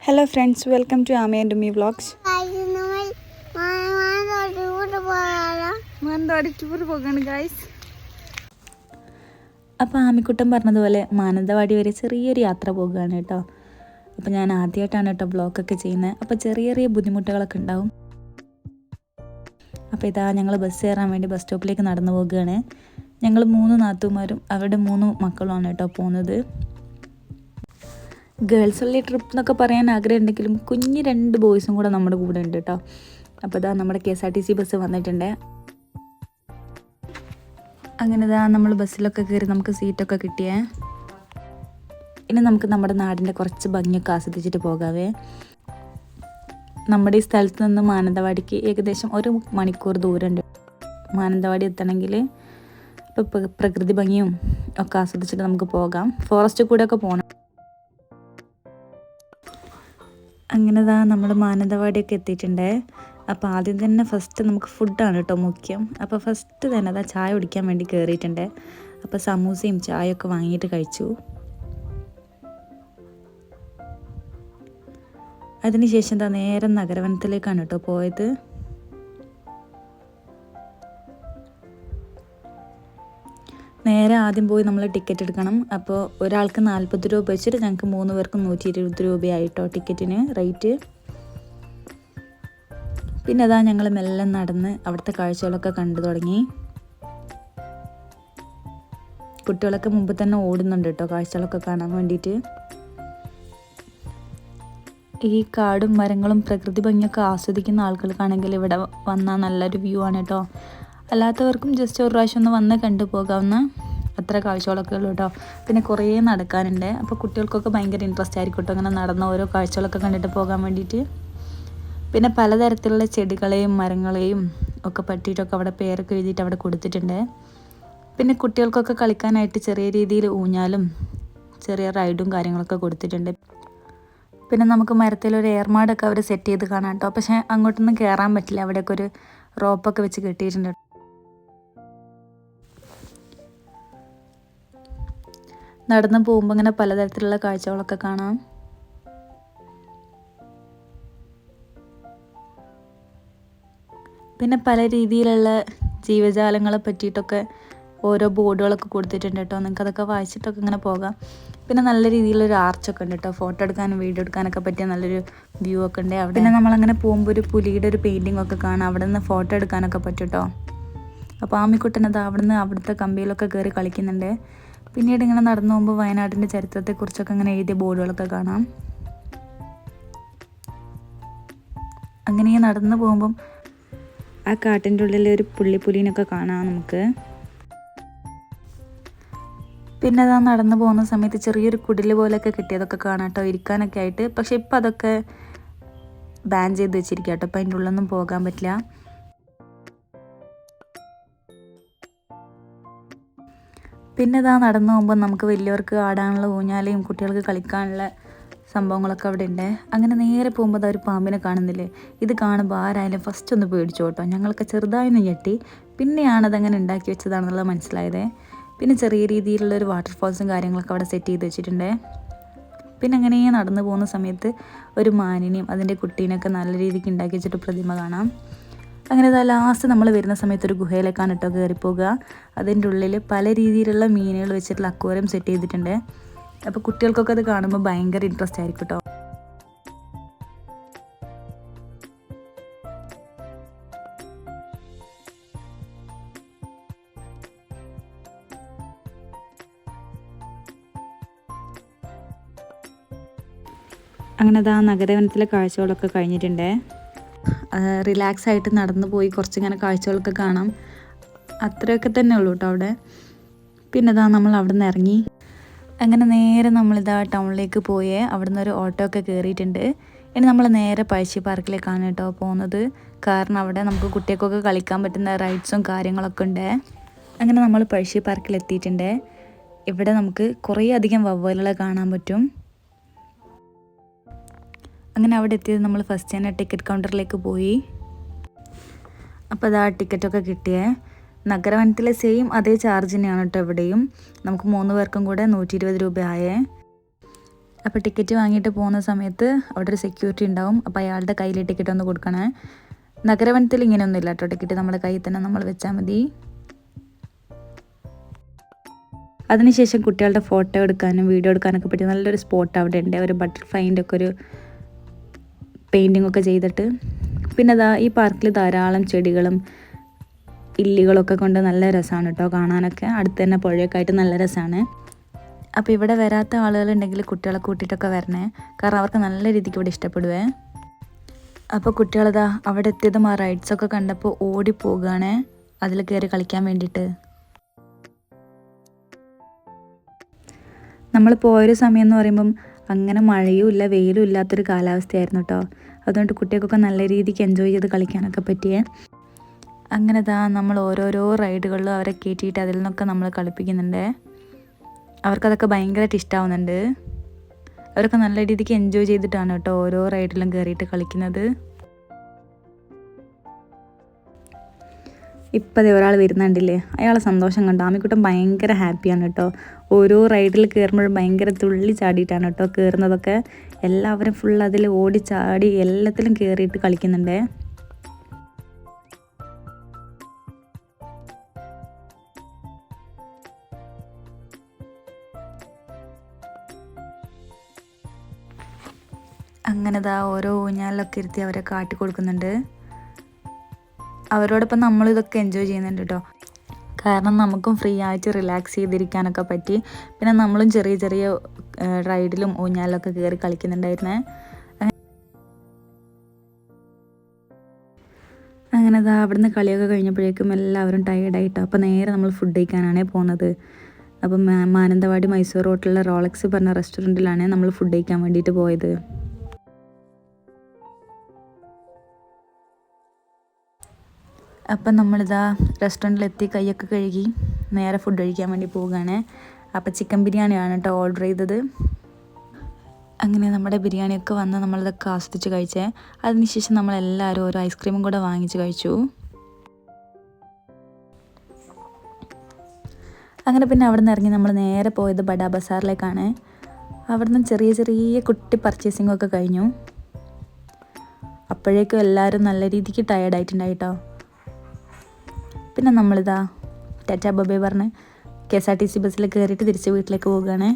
Hello friends, welcome to Ami and Me Vlogs. Guys. അപ്പോൾ ആമിക്കുട്ടൻ പറഞ്ഞതുപോലെ മാനന്തവാടി വരെ ചെറിയൊരു യാത്ര പോകുകയാണ് കേട്ടോ. അപ്പോൾ ഞാൻ ആദ്യമായിട്ടാണ് കേട്ടോ വ്ളോഗൊക്കെ ചെയ്യുന്നത്. അപ്പോൾ ചെറിയ ചെറിയ ബുദ്ധിമുട്ടുകളൊക്കെ ഉണ്ടാവും. അപ്പോൾ ഇതാ ഞങ്ങൾ ബസ് കയറാൻ വേണ്ടി ബസ് സ്റ്റോപ്പിലേക്ക് നടന്നു പോകുകയാണ്. ഞങ്ങൾ 3 നാത്തൂമാരും അവരുടെ 3 മക്കളുമാണ് കേട്ടോ പോകുന്നത്. ഗേൾസ് ഉള്ള ട്രിപ്പ് എന്നൊക്കെ പറയാൻ ആഗ്രഹം ഉണ്ടെങ്കിലും കുഞ്ഞ് 2 ബോയ്സും കൂടെ നമ്മുടെ കൂടെ ഉണ്ട് കേട്ടോ. അപ്പോൾ ഇതാ നമ്മുടെ KSRTC ബസ് വന്നിട്ടുണ്ട്. അങ്ങനെ ഇതാ നമ്മൾ ബസ്സിലൊക്കെ കയറി നമുക്ക് സീറ്റൊക്കെ കിട്ടിയേ. ഇനി നമുക്ക് നമ്മുടെ നാടിൻ്റെ കുറച്ച് ഭംഗിയൊക്കെ ആസ്വദിച്ചിട്ട് പോകാവേ. നമ്മുടെ ഈ സ്ഥലത്ത് നിന്ന് മാനന്തവാടിക്ക് ഏകദേശം 1 മണിക്കൂർ ദൂരമുണ്ട്. മാനന്തവാടി എത്തണമെങ്കിൽ ഇപ്പോൾ പ്രകൃതി ഭംഗിയും ഒക്കെ ആസ്വദിച്ചിട്ട് നമുക്ക് പോകാം. ഫോറസ്റ്റ് കൂടെ ഒക്കെ പോകണം. അങ്ങനെ ഇതാ നമ്മൾ മാനന്തവാടിയൊക്കെ എത്തിയിട്ടുണ്ട്. അപ്പോൾ ആദ്യം തന്നെ ഫസ്റ്റ് നമുക്ക് ഫുഡാണ് കേട്ടോ മുഖ്യം. അപ്പോൾ ഫസ്റ്റ് തന്നെ അതാ ചായ കുടിക്കാൻ വേണ്ടി കയറിയിട്ടുണ്ട്. അപ്പോൾ സമൂസയും ചായയൊക്കെ വാങ്ങിയിട്ട് കഴിച്ചു. അതിനുശേഷം എന്താ നേരെ നഗരവനത്തിലേക്കാണ് കേട്ടോ പോയത്. നേരെ ആദ്യം പോയി നമ്മൾ ടിക്കറ്റ് എടുക്കണം. അപ്പോൾ ഒരാൾക്ക് 40 രൂപ വെച്ചിട്ട് ഞങ്ങൾക്ക് 3 പേർക്കും 120 രൂപയായിട്ടോ ടിക്കറ്റിന് റേറ്റ്. പിന്നെ അതാ ഞങ്ങൾ മെല്ലെ നടന്ന് അവിടുത്തെ കാഴ്ചകളൊക്കെ കണ്ടു തുടങ്ങി. കുട്ടികളൊക്കെ മുമ്പ് തന്നെ ഓടുന്നുണ്ട് കേട്ടോ കാഴ്ചകളൊക്കെ കാണാൻ വേണ്ടിയിട്ട്. ഈ കാടും മരങ്ങളും പ്രകൃതി ഭംഗിയൊക്കെ ആസ്വദിക്കുന്ന ആളുകൾക്കാണെങ്കിൽ ഇവിടെ വന്നാൽ നല്ലൊരു വ്യൂ ആണ് കേട്ടോ. അല്ലാത്തവർക്കും ജസ്റ്റ് ഒരു പ്രാവശ്യം ഒന്ന് വന്ന് കണ്ടു പോകാവുന്ന അത്ര കാഴ്ചകളൊക്കെ ഉള്ളൂ കേട്ടോ. പിന്നെ കുറേ നടക്കാനുണ്ട്. അപ്പോൾ കുട്ടികൾക്കൊക്കെ ഭയങ്കര ഇൻട്രസ്റ്റ് ആയിരിക്കും കേട്ടോ അങ്ങനെ നടന്ന ഓരോ കാഴ്ചകളൊക്കെ കണ്ടിട്ട് പോകാൻ വേണ്ടിയിട്ട്. പിന്നെ പലതരത്തിലുള്ള ചെടികളെയും മരങ്ങളെയും ഒക്കെ പറ്റിയിട്ടൊക്കെ അവിടെ പേരൊക്കെ എഴുതിയിട്ട് അവിടെ കൊടുത്തിട്ടുണ്ട്. പിന്നെ കുട്ടികൾക്കൊക്കെ കളിക്കാനായിട്ട് ചെറിയ രീതിയിൽ ഊഞ്ഞാലും ചെറിയ റൈഡും കാര്യങ്ങളൊക്കെ കൊടുത്തിട്ടുണ്ട്. പിന്നെ നമുക്ക് മരത്തിലൊരു ഏർമാടൊക്കെ അവർ സെറ്റ് ചെയ്ത് കാണാം കേട്ടോ. പക്ഷേ അങ്ങോട്ടൊന്നും കയറാൻ പറ്റില്ല. അവിടെയൊക്കെ ഒരു റോപ്പൊക്കെ വെച്ച് കെട്ടിയിട്ടുണ്ട്. നടന്ന് പോകുമ്പോൾ ഇങ്ങനെ പലതരത്തിലുള്ള കാഴ്ചകളൊക്കെ കാണാം. പിന്നെ പല രീതിയിലുള്ള ജീവജാലങ്ങളെ പറ്റിയിട്ടൊക്കെ ഓരോ ബോർഡുകളൊക്കെ കൊടുത്തിട്ടുണ്ട് കേട്ടോ. നിങ്ങൾക്ക് അതൊക്കെ വായിച്ചിട്ടൊക്കെ ഇങ്ങനെ പോകാം. പിന്നെ നല്ല രീതിയിലൊരു ആർച്ചൊക്കെ ഉണ്ട് കേട്ടോ. ഫോട്ടോ എടുക്കാനും വീഡിയോ എടുക്കാനൊക്കെ പറ്റിയ നല്ലൊരു വ്യൂ ഒക്കെ ഉണ്ട് അവിടെ. പിന്നെ നമ്മളങ്ങനെ പോകുമ്പോൾ ഒരു പുലിയുടെ ഒരു പെയിൻറ്റിംഗ് ഒക്കെ കാണാം. അവിടെ നിന്ന് ഫോട്ടോ എടുക്കാനൊക്കെ പറ്റും കേട്ടോ. അപ്പോൾ ആമിക്കുട്ടനത് അവിടുത്തെ കമ്പിയിലൊക്കെ കയറി കളിക്കുന്നുണ്ട്. പിന്നീട് ഇങ്ങനെ നടന്നു പോകുമ്പോൾ വയനാടിൻ്റെ ചരിത്രത്തെക്കുറിച്ചൊക്കെ അങ്ങനെ എഴുതിയ ബോർഡുകളൊക്കെ കാണാം. അങ്ങനെ നടന്നു പോകുമ്പം ആ കാട്ടിൻ്റെ ഉള്ളിൽ ഒരു പുള്ളിപ്പുലിനൊക്കെ കാണാം നമുക്ക്. പിന്നെ അതാ നടന്നു പോകുന്ന സമയത്ത് ചെറിയൊരു കുടില് പോലെയൊക്കെ കിട്ടിയതൊക്കെ കാണാം കേട്ടോ ഇരിക്കാനൊക്കെ ആയിട്ട്. പക്ഷെ ഇപ്പം അതൊക്കെ ബാൻ ചെയ്ത് വെച്ചിരിക്കുക കേട്ടോ. അപ്പം അതിൻ്റെ ഉള്ളിലൊന്നും പോകാൻ പറ്റില്ല. പിന്നെ ഇതാ നടന്നു പോകുമ്പോൾ നമുക്ക് വലിയവർക്ക് ആടാനുള്ള ഊഞ്ഞാലയും കുട്ടികൾക്ക് കളിക്കാനുള്ള സംഭവങ്ങളൊക്കെ അവിടെ ഉണ്ട്. അങ്ങനെ നേരെ പോകുമ്പോൾ അതൊരു പാമ്പിനെ കാണുന്നില്ലേ. ഇത് കാണുമ്പോൾ ആരായാലും ഫസ്റ്റ് ഒന്ന് പേടിച്ചു കേട്ടോ. ഞങ്ങൾക്ക് ചെറുതായൊന്ന് ഞെട്ടി. പിന്നെയാണ് അതങ്ങനെ ഉണ്ടാക്കി വെച്ചതാണെന്നുള്ളത് മനസ്സിലായത്. പിന്നെ ചെറിയ രീതിയിലുള്ളൊരു വാട്ടർഫോൾസും കാര്യങ്ങളൊക്കെ അവിടെ സെറ്റ് ചെയ്ത് വെച്ചിട്ടുണ്ട്. പിന്നെ അങ്ങനെ നടന്നു പോകുന്ന സമയത്ത് ഒരു മാനിനെയും അതിൻ്റെ കുട്ടീനെയൊക്കെ നല്ല രീതിക്ക് ഉണ്ടാക്കി വെച്ചിട്ട് പ്രതിമ കാണാം. അങ്ങനെ ലാസ്റ്റ് നമ്മൾ വരുന്ന സമയത്ത് ഒരു ഗുഹയിലേക്കാണ് കേട്ടോ കയറിപ്പോകുക. അതിൻ്റെ ഉള്ളിൽ പല രീതിയിലുള്ള മീനുകൾ വെച്ചിട്ടുള്ള അക്വേറിയം സെറ്റ് ചെയ്തിട്ടുണ്ട്. അപ്പോൾ കുട്ടികൾക്കൊക്കെ അത് കാണുമ്പോൾ ഭയങ്കര ഇൻട്രസ്റ്റ് ആയിരിക്കും കേട്ടോ. അങ്ങനെ ആ നഗരവനത്തിലെ കാഴ്ചകളൊക്കെ കഴിഞ്ഞിട്ടുണ്ട്. റിലാക്സ് ആയിട്ട് നടന്നു പോയി കുറച്ചിങ്ങനെ കാഴ്ചകളൊക്കെ കാണാം. അത്രയൊക്കെ തന്നെ ഉള്ളൂ കേട്ടോ അവിടെ. പിന്നെ നമ്മൾ അവിടെ നിന്ന് ഇറങ്ങി. അങ്ങനെ നേരെ നമ്മളിതാ ടൗണിലേക്ക് പോയേ. അവിടെ നിന്ന് ഒരു ഓട്ടോ ഒക്കെ കയറിയിട്ടുണ്ട്. ഇനി നമ്മൾ നേരെ പഴശ്ശി പാർക്കിലേക്കാണ് കേട്ടോ പോകുന്നത്. കാരണം അവിടെ നമുക്ക് കുട്ടികൾക്കൊക്കെ കളിക്കാൻ പറ്റുന്ന റൈഡ്സും കാര്യങ്ങളൊക്കെ ഉണ്ട്. അങ്ങനെ നമ്മൾ പഴശ്ശി പാർക്കിൽ എത്തിയിട്ടുണ്ട്. ഇവിടെ നമുക്ക് കുറേ അധികം വവ്വാലുകളെ കാണാൻ പറ്റും. അങ്ങനെ അവിടെ എത്തിയത് നമ്മൾ ഫസ്റ്റ് തന്നെ ടിക്കറ്റ് കൗണ്ടറിലേക്ക് പോയി. അപ്പോൾ അതാ ടിക്കറ്റൊക്കെ കിട്ടിയേ. നഗരവനത്തിലെ സെയിം അതേ ചാർജ് തന്നെയാണ് കേട്ടോ ഇവിടെയും. നമുക്ക് 3 പേർക്കും കൂടെ 120 രൂപ ആയേ. അപ്പോൾ ടിക്കറ്റ് വാങ്ങിയിട്ട് പോകുന്ന സമയത്ത് അവിടെ ഒരു സെക്യൂരിറ്റി ഉണ്ടാവും. അപ്പോൾ അയാളുടെ കയ്യിൽ ടിക്കറ്റ് ഒന്ന് കൊടുക്കണേ. നഗരവനത്തിൽ ഇങ്ങനെയൊന്നും ഇല്ല കേട്ടോ, ടിക്കറ്റ് നമ്മുടെ കയ്യിൽ തന്നെ നമ്മൾ വെച്ചാൽ മതി. അതിനുശേഷം കുട്ടികളുടെ ഫോട്ടോ എടുക്കാനും വീഡിയോ എടുക്കാനൊക്കെ പറ്റിയ നല്ലൊരു സ്പോട്ട് അവിടെ ഉണ്ട്. ഒരു ബട്ടർഫ്ലൈൻ്റെ ഒക്കെ ഒരു പെയിൻറ്റിംഗ് ഒക്കെ ചെയ്തിട്ട്. പിന്നെ ഈ പാർക്കിൽ ധാരാളം ചെടികളും ഇല്ലികളൊക്കെ കൊണ്ട് നല്ല രസമാണ് കേട്ടോ കാണാനൊക്കെ. അടുത്ത് തന്നെ പുഴയൊക്കെ ആയിട്ട് നല്ല രസമാണ്. അപ്പോൾ ഇവിടെ വരാത്ത ആളുകളുണ്ടെങ്കിൽ കുട്ടികളെ കൂട്ടിയിട്ടൊക്കെ വരണേ, കാരണം അവർക്ക് നല്ല രീതിക്ക് ഇവിടെ ഇഷ്ടപ്പെടുവേ. അപ്പോൾ കുട്ടികളതാ അവിടെ എത്തിയതും ആ റൈഡ്സൊക്കെ കണ്ടപ്പോൾ ഓടിപ്പോകുകയാണേ അതിൽ കയറി കളിക്കാൻ വേണ്ടിയിട്ട്. നമ്മൾ പോയൊരു സമയം എന്ന് പറയുമ്പം അങ്ങനെ മഴയും ഇല്ല വെയിലും ഇല്ലാത്തൊരു കാലാവസ്ഥയായിരുന്നു കേട്ടോ. അതുകൊണ്ട് കുട്ടികൾക്കൊക്കെ നല്ല രീതിക്ക് എൻജോയ് ചെയ്ത് കളിക്കാനൊക്കെ പറ്റിയേ. അങ്ങനെ നമ്മൾ ഓരോരോ റൈഡുകളിലും അവരെ കയറ്റിയിട്ട് അതിൽ നിന്നൊക്കെ നമ്മൾ കളിപ്പിക്കുന്നുണ്ട്. അവർക്കതൊക്കെ ഭയങ്കരമായിട്ട് ഇഷ്ടമാവുന്നുണ്ട്. അവരൊക്കെ നല്ല രീതിക്ക് എൻജോയ് ചെയ്തിട്ടാണ് കേട്ടോ ഓരോ റൈഡിലും കയറിയിട്ട് കളിക്കുന്നത്. ഇപ്പം ഒരാൾ വരുന്നുണ്ടില്ലേ, അയാളെ സന്തോഷം കണ്ടോ. ആമിക്കുട്ടൻ ഭയങ്കര ഹാപ്പിയാണ് കേട്ടോ. ഓരോ റൈഡിൽ കയറുമ്പോഴും ഭയങ്കര തുള്ളി ചാടിയിട്ടാണ് കേട്ടോ കയറുന്നതൊക്കെ. എല്ലാവരും ഫുൾ അതിൽ ഓടി ചാടി എല്ലാത്തിലും കയറിയിട്ട് കളിക്കുന്നുണ്ടേ. അങ്ങനെ ഓരോ ഊഞ്ഞാലിലൊക്കെ ഇരുത്തി അവരെ കാട്ടി കൊടുക്കുന്നുണ്ട്. അവരോടൊപ്പം നമ്മളിതൊക്കെ എൻജോയ് ചെയ്യുന്നുണ്ട് കേട്ടോ. കാരണം നമുക്കും ഫ്രീ ആയിട്ട് റിലാക്സ് ചെയ്തിരിക്കാനൊക്കെ പറ്റി. പിന്നെ നമ്മളും ചെറിയ ചെറിയ റൈഡിലും ഊഞ്ഞാലിലൊക്കെ കയറി കളിക്കുന്നുണ്ടായിരുന്നേ. അങ്ങനെ അവിടുന്ന് കളിയൊക്കെ കഴിഞ്ഞപ്പോഴേക്കും എല്ലാവരും ടയേർഡായിട്ടോ. അപ്പോൾ നേരെ നമ്മൾ ഫുഡ് കഴിക്കാനാണ് പോകുന്നത്. അപ്പം മാനന്തവാടി മൈസൂർ റോട്ടിലുള്ള റോളക്സ് പറഞ്ഞ റെസ്റ്റോറൻറ്റിലാണ് നമ്മൾ ഫുഡ് കഴിക്കാൻ വേണ്ടിയിട്ട് പോയത്. അപ്പം റെസ്റ്റോറൻറ്റിലെത്തി കൈയൊക്കെ കഴുകി നേരെ ഫുഡ് കഴിക്കാൻ വേണ്ടി പോവുകയാണ്. അപ്പോൾ ചിക്കൻ ബിരിയാണിയാണ് കേട്ടോ ഓർഡർ ചെയ്തത്. അങ്ങനെ നമ്മുടെ ബിരിയാണിയൊക്കെ വന്ന് നമ്മളിതൊക്കെ ആസ്വദിച്ച് കഴിച്ചേ. അതിനുശേഷം നമ്മളെല്ലാവരും ഓരോ ഐസ്ക്രീമും കൂടെ വാങ്ങിച്ച് കഴിച്ചു. അങ്ങനെ പിന്നെ അവിടെ നിന്ന് ഇറങ്ങി നമ്മൾ നേരെ പോയത് ബഡാ ബസാറിലേക്കാണ്. അവിടെ നിന്ന് ചെറിയ ചെറിയ കുട്ടി പർച്ചേസിങ്ങൊക്കെ കഴിഞ്ഞു. അപ്പോഴേക്കും എല്ലാവരും നല്ല രീതിക്ക് ടയേർഡായിട്ടുണ്ടായിട്ടോ. പിന്നെ ടാറ്റാ ബൈ ബൈ പറഞ്ഞ് KSRTC ബസ്സിൽ കയറിയിട്ട് തിരിച്ച് വീട്ടിലേക്ക് പോവുകയാണ്.